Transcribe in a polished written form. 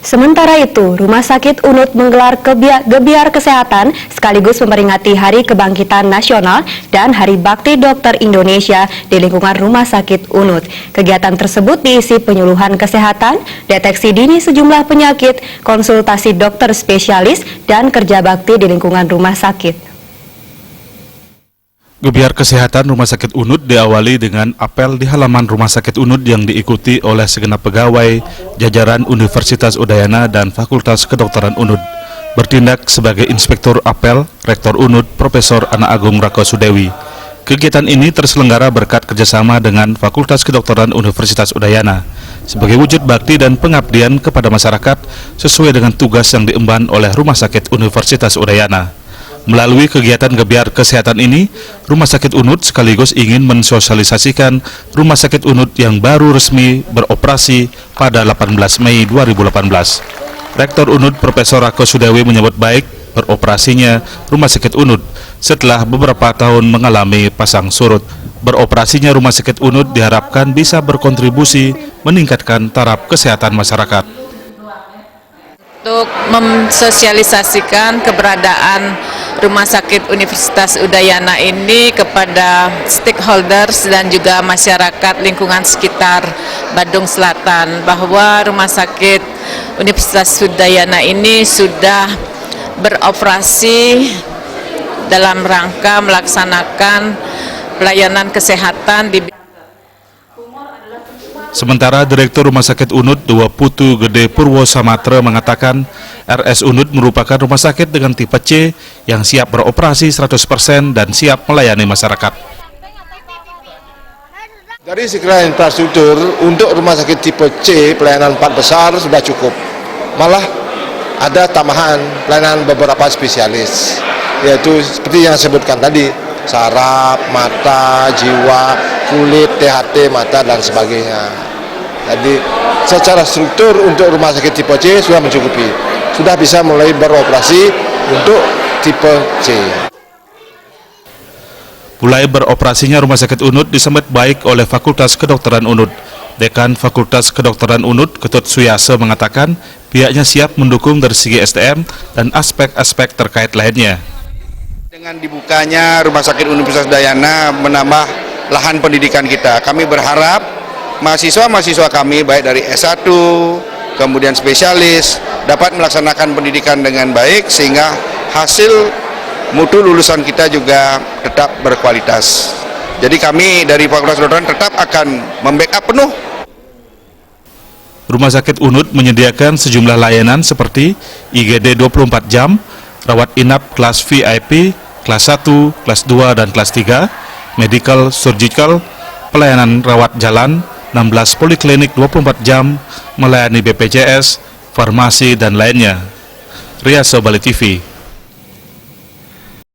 Sementara itu, Rumah Sakit Unut menggelar gebiar kesehatan sekaligus memperingati Hari Kebangkitan Nasional dan Hari Bakti Dokter Indonesia di lingkungan Rumah Sakit Unut. Kegiatan tersebut diisi penyuluhan kesehatan, deteksi dini sejumlah penyakit, konsultasi dokter spesialis, dan kerja bakti di lingkungan rumah sakit. Gebiar kesehatan Rumah Sakit Unut diawali dengan apel di halaman Rumah Sakit Unut yang diikuti oleh segenap pegawai, jajaran Universitas Udayana dan Fakultas Kedokteran Unut. Bertindak sebagai Inspektur Apel, Rektor Unut, Profesor Ana Agung Rakosudewi. Kegiatan ini terselenggara berkat kerjasama dengan Fakultas Kedokteran Universitas Udayana sebagai wujud bakti dan pengabdian kepada masyarakat sesuai dengan tugas yang diemban oleh Rumah Sakit Universitas Udayana. Melalui kegiatan gebiar kesehatan ini, Rumah Sakit Unut sekaligus ingin mensosialisasikan Rumah Sakit Unut yang baru resmi beroperasi pada 18 Mei 2018. Rektor Unut Profesor Rakosudewi menyebut baik beroperasinya Rumah Sakit Unut setelah beberapa tahun mengalami pasang surut. Beroperasinya Rumah Sakit Unut diharapkan bisa berkontribusi meningkatkan taraf kesehatan masyarakat. Untuk mensosialisasikan keberadaan Rumah Sakit Universitas Udayana ini kepada stakeholders dan juga masyarakat lingkungan sekitar Badung Selatan, bahwa Rumah Sakit Universitas Udayana ini sudah beroperasi dalam rangka melaksanakan pelayanan kesehatan di Sementara Direktur Rumah Sakit Unut Dua Putu Gede Purwo Samatra mengatakan RS Unut merupakan rumah sakit dengan tipe C yang siap beroperasi 100% dan siap melayani masyarakat. Dari segala infrastruktur untuk rumah sakit tipe C pelayanan 4 besar sudah cukup. Malah ada tambahan pelayanan beberapa spesialis, yaitu seperti yang saya sebutkan tadi, saraf, mata, jiwa, kulit, THT, mata, dan sebagainya. Jadi secara struktur untuk rumah sakit tipe C sudah mencukupi, sudah bisa mulai beroperasi untuk tipe C. Mulai beroperasinya Rumah Sakit Unut disambut baik oleh Fakultas Kedokteran Unut. Dekan Fakultas Kedokteran Unut, Ketut Suyase mengatakan pihaknya siap mendukung dari segi SDM dan aspek-aspek terkait lainnya. Dengan dibukanya Rumah Sakit Universitas Udayana menambah lahan pendidikan kita. Kami berharap mahasiswa-mahasiswa kami baik dari S1 kemudian spesialis dapat melaksanakan pendidikan dengan baik sehingga hasil mutu lulusan kita juga tetap berkualitas. Jadi kami dari Fakultas Kedokteran tetap akan membackup penuh. Rumah Sakit Unut menyediakan sejumlah layanan seperti IGD 24 jam, rawat inap kelas VIP, kelas 1, kelas 2, dan kelas 3, medical surgical, pelayanan rawat jalan, 16 poliklinik 24 jam, melayani BPJS, farmasi, dan lainnya. Ria Sobali TV.